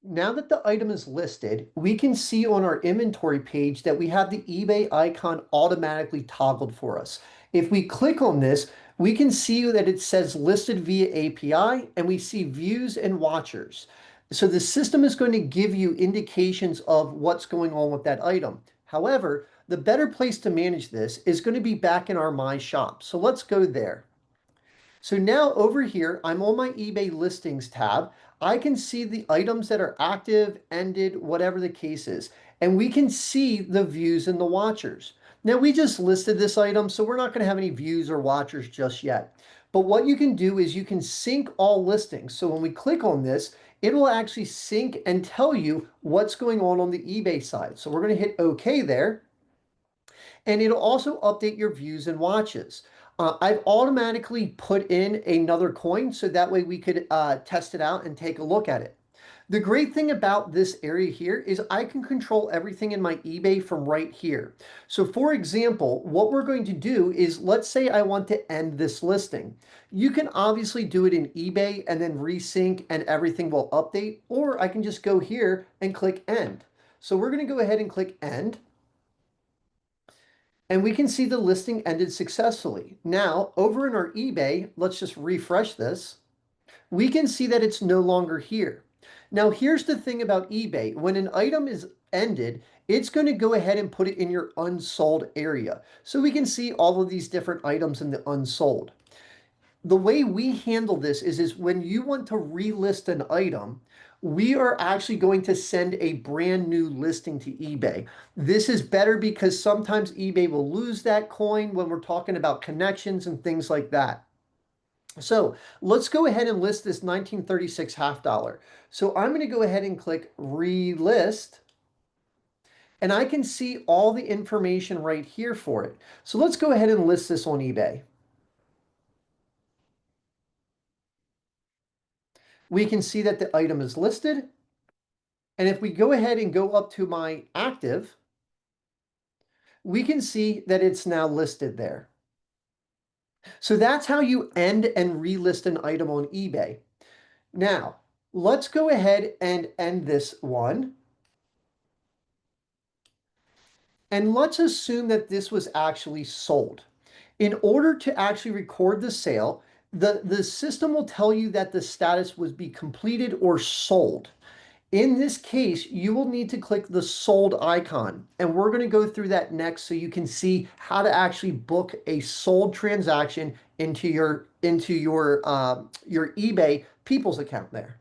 Now that the item is listed, we can see on our inventory page that we have the eBay icon automatically toggled for us. If we click on this, we can see that it says listed via API and we see views and watchers. So the system is going to give you indications of what's going on with that item. However, the better place to manage this is going to be back in our My Shop. So let's go there. So now over here, I'm on my eBay listings tab. I can see the items that are active, ended, whatever the case is. And we can see the views and the watchers. Now we just listed this item, so we're not going to have any views or watchers just yet. But what you can do is you can sync all listings. So when we click on this, it will actually sync and tell you what's going on the eBay side. So we're going to hit OK there. And it'll also update your views and watches. I've automatically put in another coin so that way we could test it out and take a look at it. The great thing about this area here is I can control everything in my eBay from right here. So for example, what we're going to do is, let's say I want to end this listing. You can obviously do it in eBay and then resync and everything will update, or I can just go here and click end. So we're going to go ahead and click end. And we can see the listing ended successfully. Now, over in our eBay, let's just refresh this. We can see that it's no longer here. Now, here's the thing about eBay. When an item is ended, it's going to go ahead and put it in your unsold area. So we can see all of these different items in the unsold. The way we handle this is when you want to relist an item, we are actually going to send a brand new listing to eBay. This is better because sometimes eBay will lose that coin when we're talking about connections and things like that. So let's go ahead and list this 1936 half dollar. So I'm going to go ahead and click relist. And I can see all the information right here for it. So let's go ahead and list this on eBay. We can see that the item is listed. And if we go ahead and go up to my active, we can see that it's now listed there. So that's how you end and relist an item on eBay. Now, let's go ahead and end this one. And let's assume that this was actually sold. In order to actually record the sale, the system will tell you that the status was be completed or sold. In this case, you will need to click the sold icon, and we're going to go through that next so you can see how to actually book a sold transaction into your eBay People's account there.